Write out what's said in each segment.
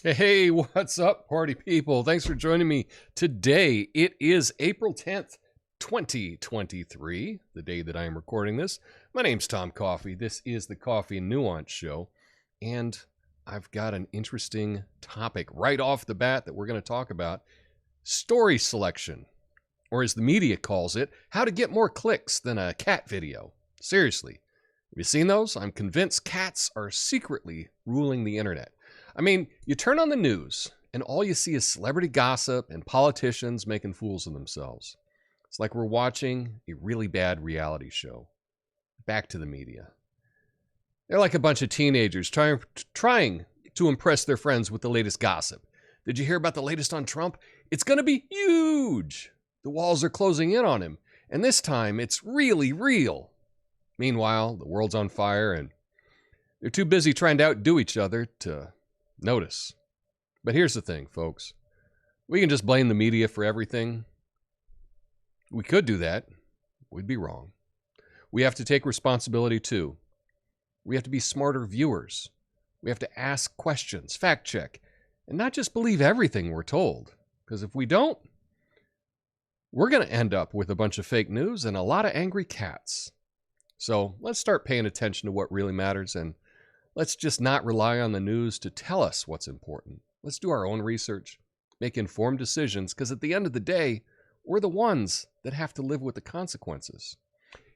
Hey, what's up, party people? Thanks for joining me today. It is April 10th, 2023, the day that I am recording this. My name's Tom Coffee. This is the Coffee and Nuance Show, and I've got an interesting topic right off the bat that we're going to talk about. Story selection, or as the media calls it, how to get more clicks than a cat video. Seriously, have you seen those? I'm convinced cats are secretly ruling the internet. I mean, you turn on the news, and all you see is celebrity gossip and politicians making fools of themselves. It's like we're watching a really bad reality show. Back to the media. They're like a bunch of teenagers trying to impress their friends with the latest gossip. Did you hear about the latest on Trump? It's going to be huge. The walls are closing in on him, and this time it's really real. Meanwhile, the world's on fire, and they're too busy trying to outdo each other to notice. But here's the thing, folks. We can just blame the media for everything. We could do that. We'd be wrong. We have to take responsibility too. We have to be smarter viewers. We have to ask questions, fact check, and not just believe everything we're told. Because if we don't, we're going to end up with a bunch of fake news and a lot of angry cats. So let's start paying attention to what really matters, and let's just not rely on the news to tell us what's important. Let's do our own research, make informed decisions, because at the end of the day, we're the ones that have to live with the consequences.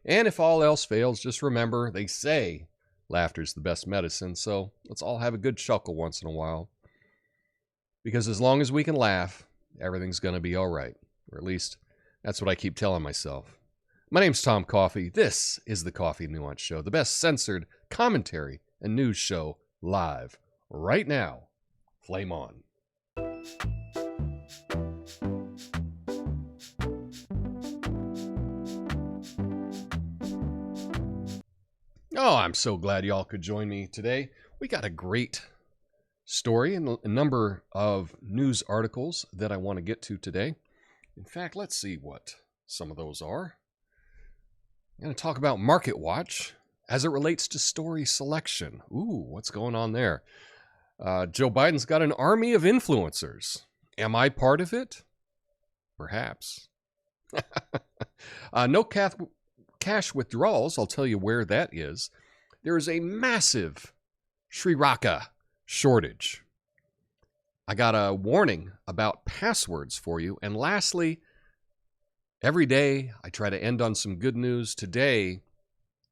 And if all else fails, just remember, they say laughter's the best medicine, so let's all have a good chuckle once in a while. Because as long as we can laugh, everything's going to be all right. Or at least, that's what I keep telling myself. My name's Tom Coffee. This is the Coffee Nuance Show, the best censored commentary and news show live right now. Flame on. Oh, I'm so glad y'all could join me today. We got a great story and a number of news articles that I want to get to today. In fact, let's see what some of those are. I'm going to talk about Market Watch as it relates to story selection. Ooh, what's going on there? Joe Biden's got an army of influencers. Am I part of it? Perhaps. No cash withdrawals. I'll tell you where that is. There is a massive Sriracha shortage. I got a warning about passwords for you. And lastly, every day I try to end on some good news. Today,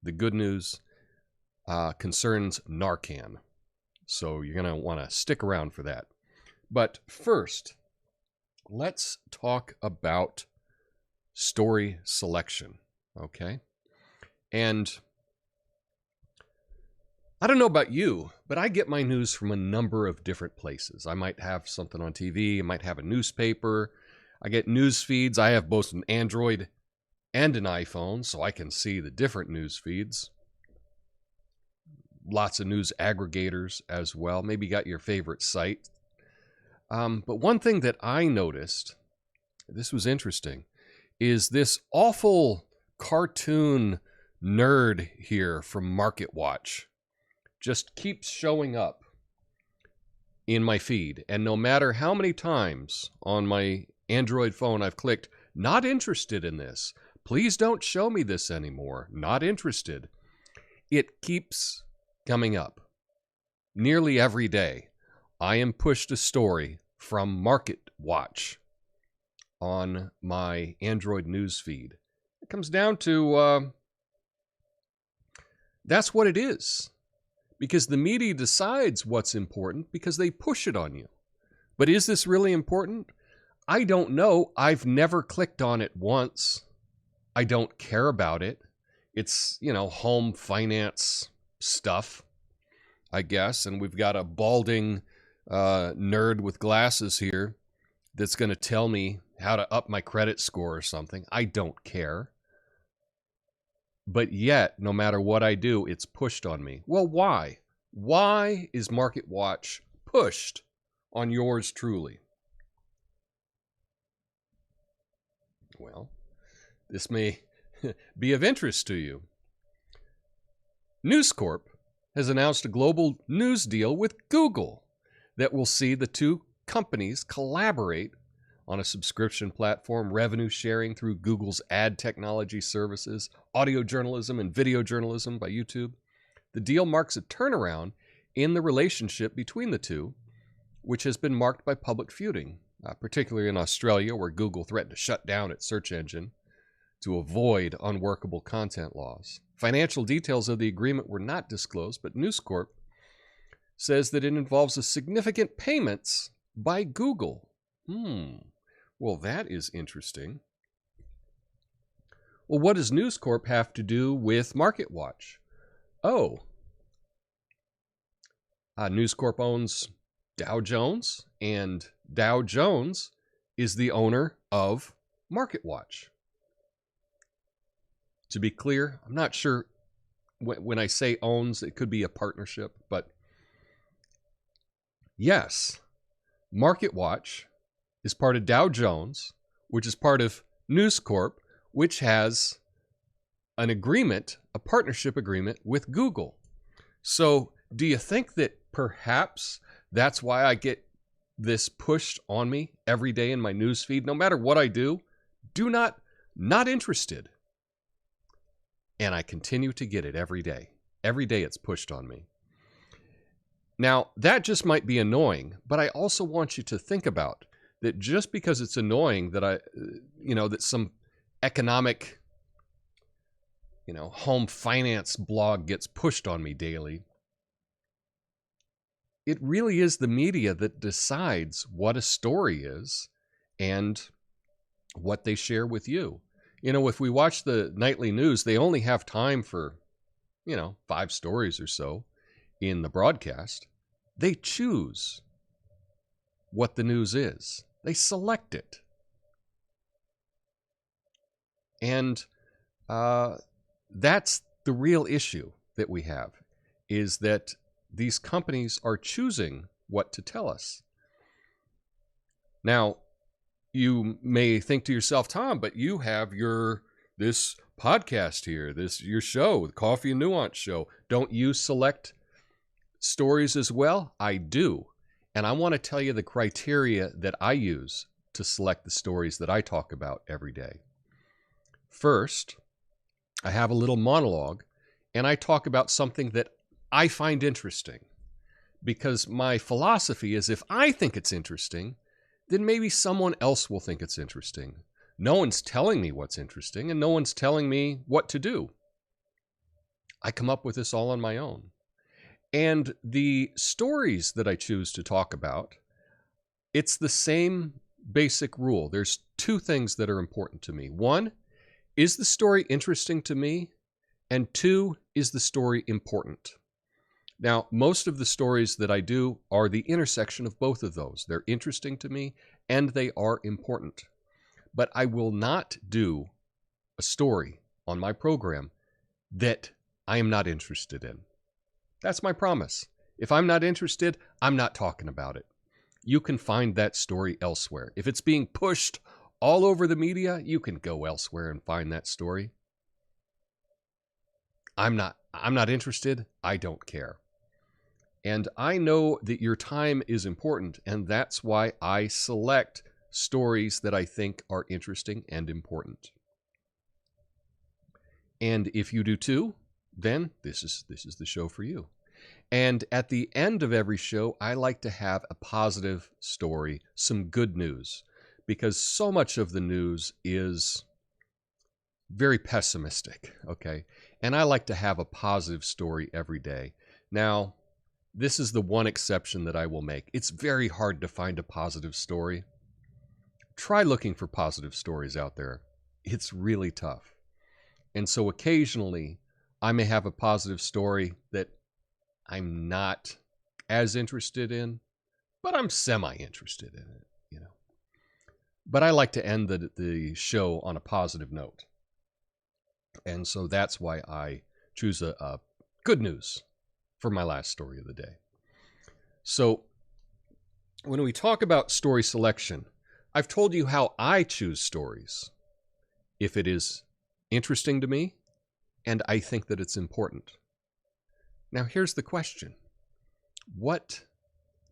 the good news concerns Narcan. So you're going to want to stick around for that. But first, let's talk about story selection. Okay? And I don't know about you, but I get my news from a number of different places. I might have something on TV. I might have a newspaper. I get news feeds. I have both an Android and an iPhone, so I can see the different news feeds. Lots of news aggregators as well. Maybe you got your favorite site. But one thing that I noticed, this was interesting, is this awful cartoon nerd here from Market Watch just keeps showing up in my feed. And no matter how many times on my Android phone I've clicked, not interested in this, please don't show me this anymore, not interested, it keeps coming up. Nearly every day, I am pushed a story from Market Watch on my Android news feed. It comes down to, that's what it is. Because the media decides what's important because they push it on you. But is this really important? I don't know. I've never clicked on it once. I don't care about it. It's, home finance stuff, I guess. And we've got a balding nerd with glasses here that's going to tell me how to up my credit score or something. I don't care. But yet, no matter what I do, it's pushed on me. Well, why? Why is Market Watch pushed on yours truly? Well, this may be of interest to you. News Corp has announced a global news deal with Google. that will see the two companies collaborate on a subscription platform, revenue sharing through Google's ad technology services, audio journalism and video journalism by YouTube. The deal marks a turnaround in the relationship between the two, which has been marked by public feuding, particularly in Australia, where Google threatened to shut down its search engine to avoid unworkable content laws. Financial details of the agreement were not disclosed, but News Corp says that it involves a significant payments by Google. Well, that is interesting. Well, what does News Corp have to do with MarketWatch? Oh, News Corp owns Dow Jones, and Dow Jones is the owner of MarketWatch. To be clear, I'm not sure when I say owns, it could be a partnership, but yes, MarketWatch is part of Dow Jones, which is part of News Corp, which has an agreement, a partnership agreement with Google. So do you think that perhaps that's why I get this pushed on me every day in my news feed? No matter what I do, not interested. And I continue to get it every day. Every day it's pushed on me. Now, that just might be annoying, but I also want you to think about that just because it's annoying that that some economic, home finance blog gets pushed on me daily, it really is the media that decides what a story is and what they share with you. If we watch the nightly news, they only have time for, 5 stories or so in the broadcast. They choose what the news is. They select it. And that's the real issue that we have, is that these companies are choosing what to tell us. Now, you may think to yourself, Tom, but you have this podcast here, your show, the Coffee and Nuance show. Don't you select stories as well? I do. And I want to tell you the criteria that I use to select the stories that I talk about every day. First, I have a little monologue, and I talk about something that I find interesting, because my philosophy is if I think it's interesting, then maybe someone else will think it's interesting. No one's telling me what's interesting, and no one's telling me what to do. I come up with this all on my own. And the stories that I choose to talk about, it's the same basic rule. There's 2 things that are important to me. 1, is the story interesting to me? And 2, is the story important? Now, most of the stories that I do are the intersection of both of those. They're interesting to me, and they are important. But I will not do a story on my program that I am not interested in. That's my promise. If I'm not interested, I'm not talking about it. You can find that story elsewhere. If it's being pushed all over the media, you can go elsewhere and find that story. I'm not interested. I don't care. And I know that your time is important, and that's why I select stories that I think are interesting and important. And if you do too, then this is the show for you. And at the end of every show, I like to have a positive story, some good news, because so much of the news is very pessimistic, okay? And I like to have a positive story every day. Now, this is the one exception that I will make. It's very hard to find a positive story. Try looking for positive stories out there. It's really tough. And so occasionally, I may have a positive story that I'm not as interested in, but I'm semi-interested in it, But I like to end the show on a positive note. And so that's why I choose a good news for my last story of the day. So when we talk about story selection, I've told you how I choose stories. If it is interesting to me, and I think that it's important. Now here's the question. What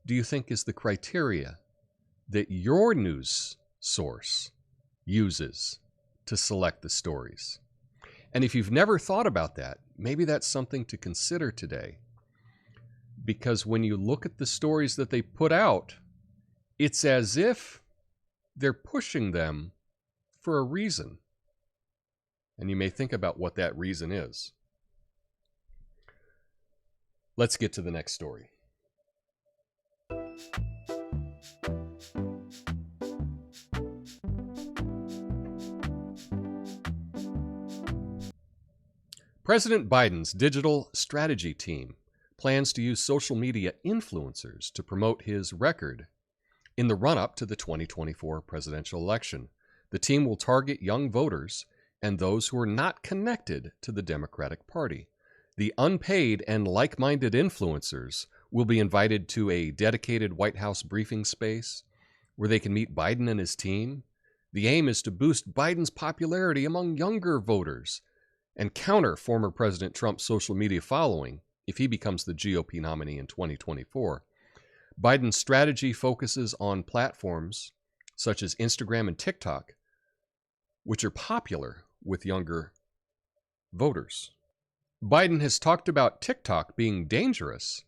do you think is the criteria that your news source uses to select the stories? And if you've never thought about that, maybe that's something to consider today. Because when you look at the stories that they put out, it's as if they're pushing them for a reason. And you may think about what that reason is. Let's get to the next story. President Biden's digital strategy team plans to use social media influencers to promote his record in the run-up to the 2024 presidential election. The team will target young voters and those who are not connected to the Democratic Party. The unpaid and like-minded influencers will be invited to a dedicated White House briefing space where they can meet Biden and his team. The aim is to boost Biden's popularity among younger voters and counter former President Trump's social media following if he becomes the GOP nominee in 2024. Biden's strategy focuses on platforms such as Instagram and TikTok, which are popular with younger voters. Biden has talked about TikTok being dangerous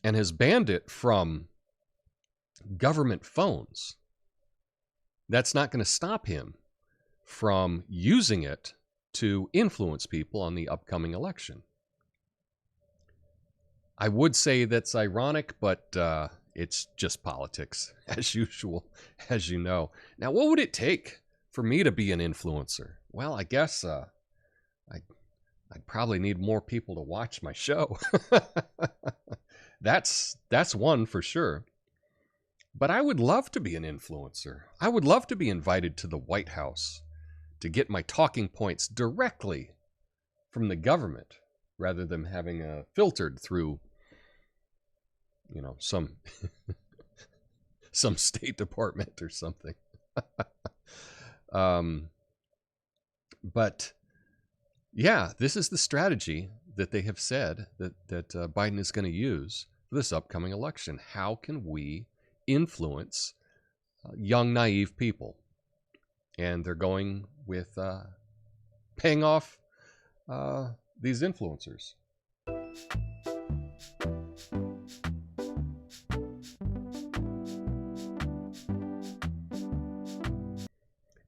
and has banned it from government phones. That's not going to stop him from using it to influence people on the upcoming election. I would say that's ironic, but it's just politics, as usual, as you know. Now, what would it take for me to be an influencer? Well, I guess I'd probably need more people to watch my show. That's one for sure. But I would love to be an influencer. I would love to be invited to the White House to get my talking points directly from the government rather than having filtered through, some State Department or something. But yeah, this is the strategy that they have said that Biden is going to use for this upcoming election. How can we influence young, naive people? And they're going with paying off these influencers.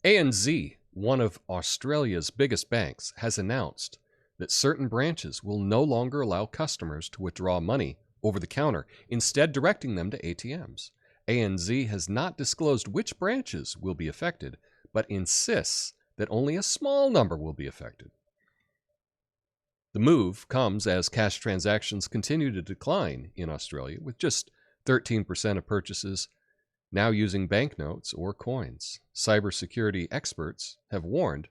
ANZ, one of Australia's biggest banks, has announced that certain branches will no longer allow customers to withdraw money over the counter, instead directing them to ATMs. ANZ has not disclosed which branches will be affected, but insists that only a small number will be affected. The move comes as cash transactions continue to decline in Australia, with just 13% of purchases now using banknotes or coins. Cybersecurity experts have warned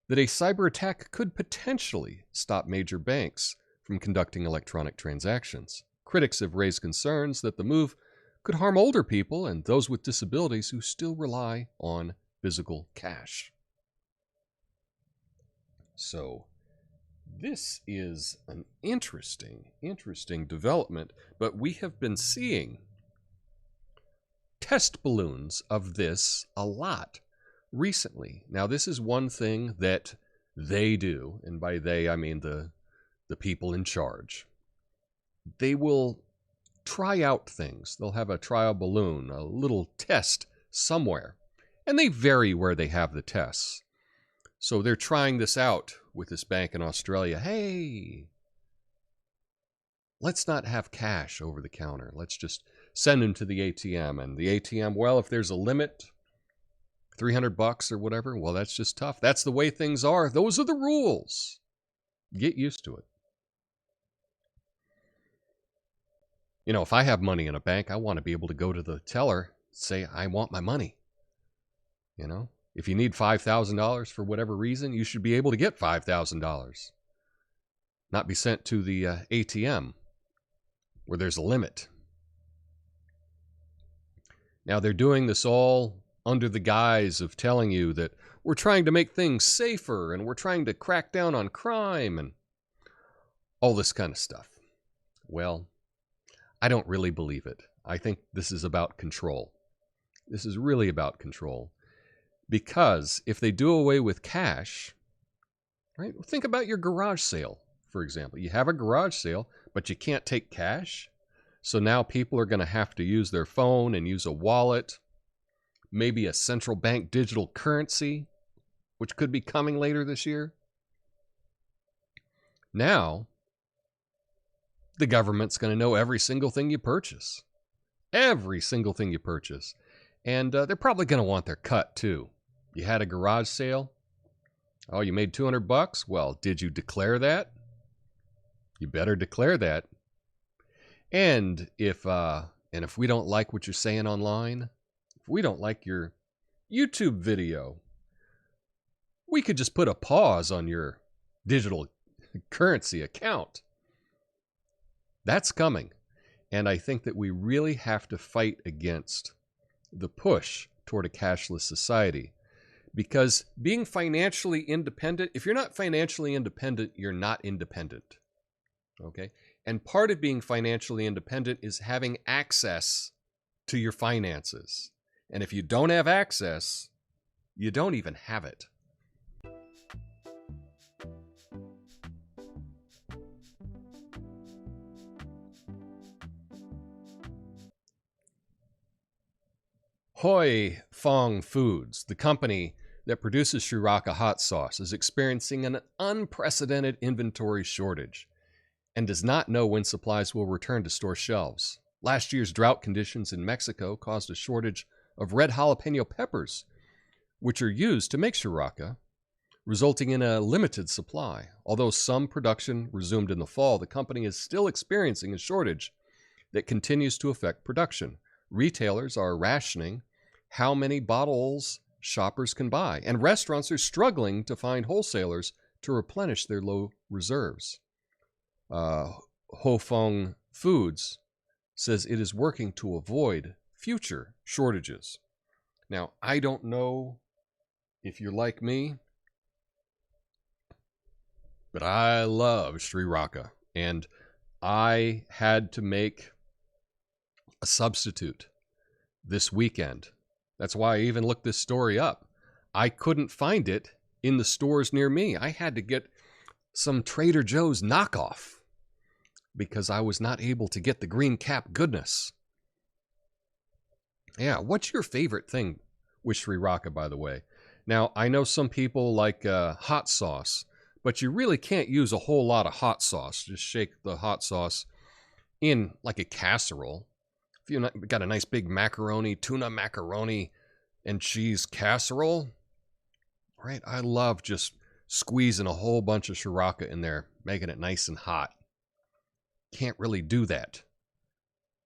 that a cyber attack could potentially stop major banks from conducting electronic transactions. Critics have raised concerns that the move could harm older people and those with disabilities who still rely on physical cash. So this is an interesting development, but we have been seeing test balloons of this a lot recently. Now, this is one thing that they do, and by they I mean the people in charge. They will try out things. They'll have a trial balloon, a little test somewhere, and they vary where they have the tests. So they're trying this out with this bank in Australia. Hey, let's not have cash over the counter. Let's just send them to the ATM. And the ATM, well, if there's a limit, $300 or whatever, well, that's just tough. That's the way things are. Those are the rules. Get used to it. If I have money in a bank, I want to be able to go to the teller, say, I want my money. If you need $5,000 for whatever reason, you should be able to get $5,000. Not be sent to the ATM where there's a limit. Now, they're doing this all under the guise of telling you that we're trying to make things safer and we're trying to crack down on crime and all this kind of stuff. Well, I don't really believe it. I think this is about control. This is really about control. Because if they do away with cash, right? Think about your garage sale, for example. You have a garage sale, but you can't take cash. So now people are going to have to use their phone and use a wallet, maybe a central bank digital currency, which could be coming later this year. Now, the government's going to know every single thing you purchase. Every single thing you purchase. And they're probably going to want their cut, too. You had a garage sale. Oh, you made $200? Well, did you declare that? You better declare that. And if we don't like what you're saying online, if we don't like your YouTube video, we could just put a pause on your digital currency account. That's coming. And I think that we really have to fight against the push toward a cashless society. Because being financially independent, if you're not financially independent, you're not independent. Okay? And part of being financially independent is having access to your finances. And if you don't have access, you don't even have it. Huy Fong Foods, the company that produces Sriracha hot sauce, is experiencing an unprecedented inventory shortage and does not know when supplies will return to store shelves. Last year's drought conditions in Mexico caused a shortage of red jalapeno peppers, which are used to make Sriracha, resulting in a limited supply. Although some production resumed in the fall, the company is still experiencing a shortage that continues to affect production. Retailers are rationing how many bottles shoppers can buy, and restaurants are struggling to find wholesalers to replenish their low reserves. Huy Fong Foods says it is working to avoid future shortages. Now, I don't know if you're like me, but I love Sriracha, and I had to make a substitute this weekend. That's why I even looked this story up. I couldn't find it in the stores near me. I had to get some Trader Joe's knockoff because I was not able to get the green cap goodness. Yeah, what's your favorite thing with Sriracha, by the way? Now, I know some people like hot sauce, but you really can't use a whole lot of hot sauce. Just shake the hot sauce in like a casserole. If you got a nice big macaroni, tuna macaroni and cheese casserole, right? I love just squeezing a whole bunch of Sriracha in there, making it nice and hot. Can't really do that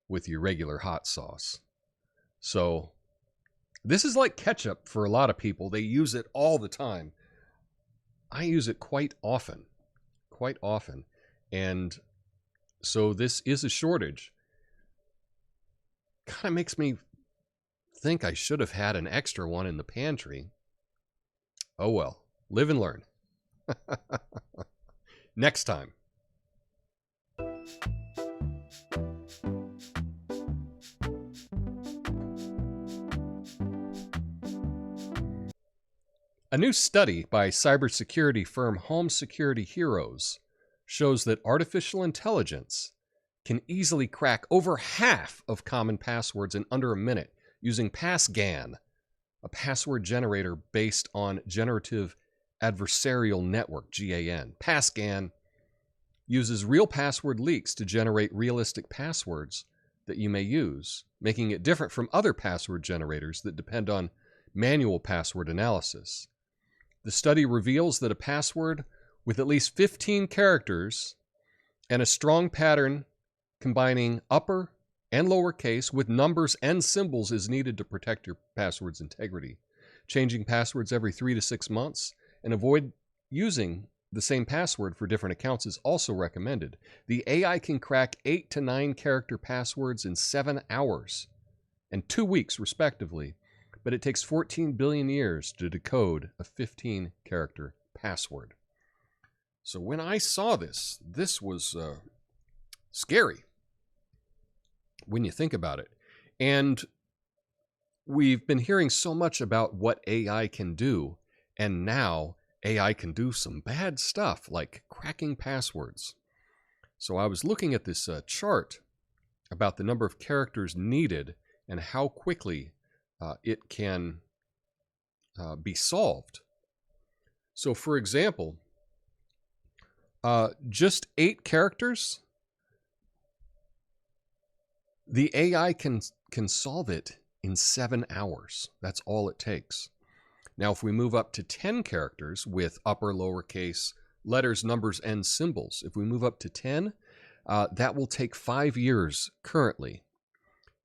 with your regular hot sauce. So this is like ketchup for a lot of people. They use it all the time. I use it quite often. And so this is a shortage. Kind of makes me think I should have had an extra one in the pantry. Oh well, live and learn. Next time. A new study by cybersecurity firm Home Security Heroes shows that artificial intelligence can easily crack over half of common passwords in under a minute using PassGAN, a password generator based on generative adversarial network, GAN. PassGAN uses real password leaks to generate realistic passwords that you may use, making it different from other password generators that depend on manual password analysis. The study reveals that a password with at least 15 characters and a strong pattern combining upper and lowercase with numbers and symbols is needed to protect your password's integrity. Changing passwords every 3 to 6 months and avoid using the same password for different accounts is also recommended. The AI can crack 8 to 9 character passwords in 7 hours and 2 weeks, respectively, but it takes 14 billion years to decode a 15-character password. So when I saw this, this was scary. when you think about it. And we've been hearing so much about what AI can do, and now AI can do some bad stuff like cracking passwords. So I was looking at this chart about the number of characters needed and how quickly it can be solved. So for example, just 8 characters, the AI can solve it in 7 hours. That's all it takes. Now, if we move up to 10 characters with upper, lowercase, letters, numbers, and symbols, if we move up to 10, that will take 5 years currently.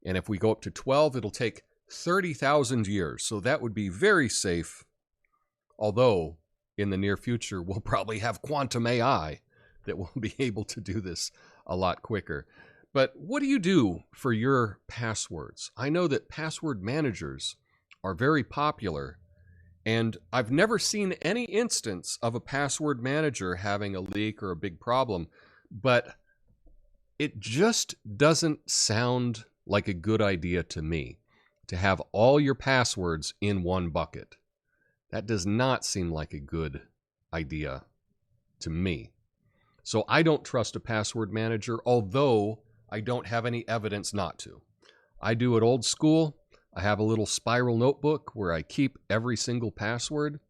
And if we go up to 12, it'll take 30,000 years. So that would be very safe. Although in the near future, we'll probably have quantum AI that will be able to do this a lot quicker. But what do you do for your passwords? I know that password managers are very popular, and I've never seen any instance of a password manager having a leak or a big problem, but it just doesn't sound like a good idea to me to have all your passwords in one bucket. That does not seem like a good idea to me. So I don't trust a password manager, although I don't have any evidence not to. I do it old school. I have a little spiral notebook where I keep every single password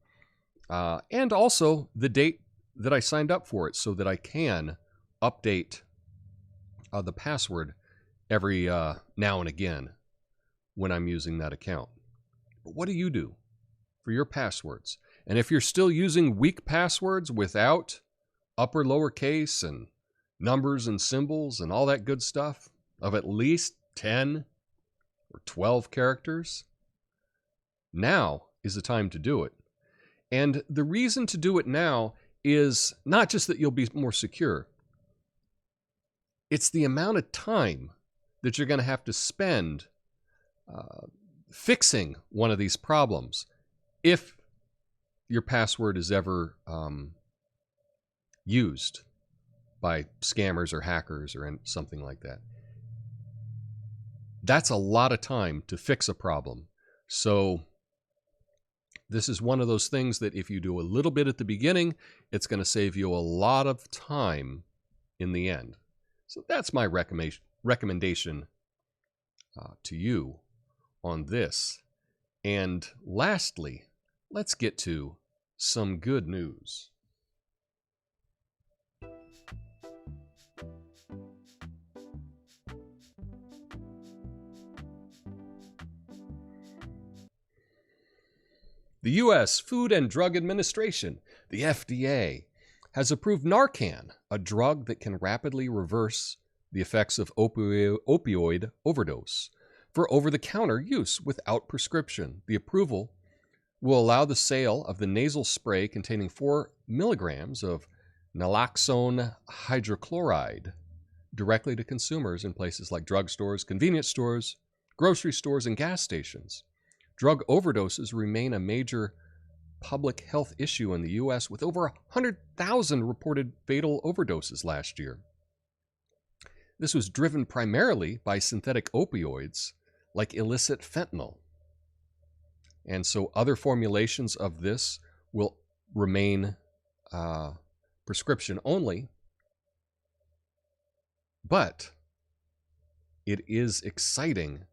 and also the date that I signed up for it so that I can update the password every now and again when I'm using that account. But what do you do for your passwords? And if you're still using weak passwords without upper, lowercase, and numbers and symbols and all that good stuff of at least 10 or 12 characters, now is the time to do it. And the reason to do it now is not just that you'll be more secure. It's the amount of time that you're going to have to spend fixing one of these problems if your password is ever used by scammers or hackers or something like that. That's a lot of time to fix a problem. So this is one of those things that if you do a little bit at the beginning, it's going to save you a lot of time in the end. So that's my recommendation to you on this. And lastly, let's get to some good news. The U.S. Food and Drug Administration, the FDA, has approved Narcan, a drug that can rapidly reverse the effects of opioid overdose, for over-the-counter use without prescription. The approval will allow the sale of the nasal spray containing 4 milligrams of naloxone hydrochloride directly to consumers in places like drugstores, convenience stores, grocery stores, and gas stations. Drug overdoses remain a major public health issue in the U.S., with over 100,000 reported fatal overdoses last year. This was driven primarily by synthetic opioids like illicit fentanyl. And so other formulations of this will remain prescription only. But it is exciting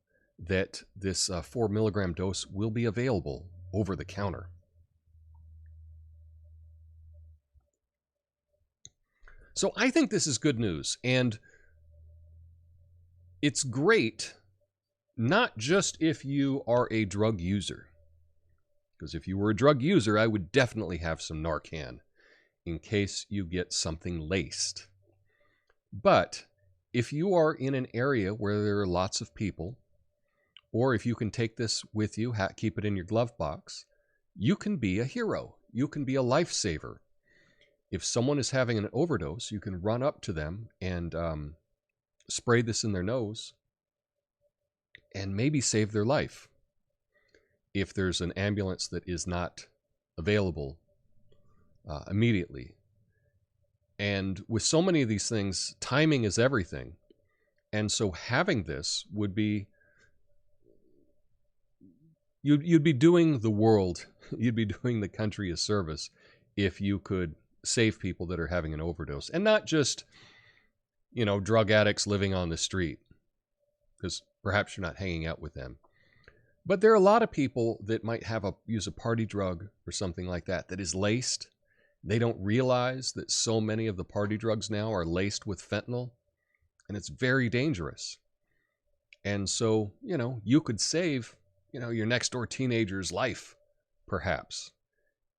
that this 4 milligram dose will be available over the counter. So I think this is good news, and it's great not just if you are a drug user, because if you were a drug user, I would definitely have some Narcan in case you get something laced. But if you are in an area where there are lots of people, or if you can take this with you, keep it in your glove box, you can be a hero. You can be a lifesaver. If someone is having an overdose, you can run up to them and spray this in their nose and maybe save their life if there's an ambulance that is not available immediately. And with so many of these things, timing is everything. And so having this would be, you'd be doing the world, you'd be doing the country a service if you could save people that are having an overdose, and not just, drug addicts living on the street, because perhaps you're not hanging out with them. But there are a lot of people that might use a party drug or something like that is laced. They don't realize that so many of the party drugs now are laced with fentanyl, and it's very dangerous. And so, you could save, your next door teenager's life, perhaps,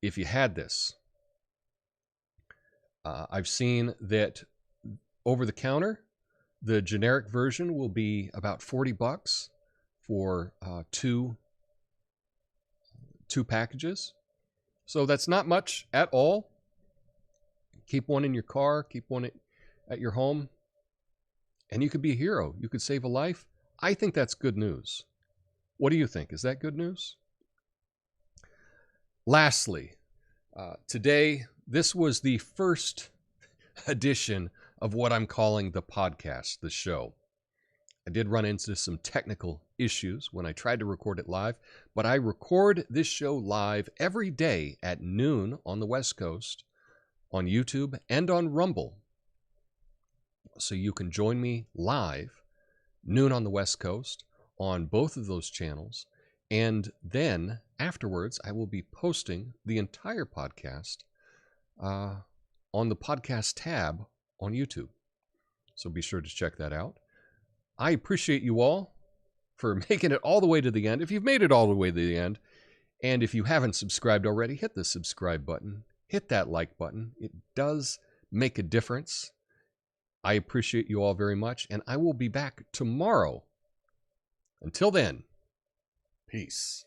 if you had this. I've seen that over the counter, the generic version will be about $40 for two packages. So that's not much at all. Keep one in your car, keep one at your home, and you could be a hero. You could save a life. I think that's good news. What do you think? Is that good news? Lastly, today, this was the first edition of what I'm calling the podcast, the show. I did run into some technical issues when I tried to record it live, but I record this show live every day at noon on the West Coast, on YouTube, and on Rumble. So you can join me live, noon on the West Coast, on both of those channels. And then afterwards, I will be posting the entire podcast on the podcast tab on YouTube. So be sure to check that out. I appreciate you all for making it all the way to the end. If you've made it all the way to the end, and if you haven't subscribed already, hit the subscribe button. Hit that like button. It does make a difference. I appreciate you all very much, and I will be back tomorrow. Until then, peace.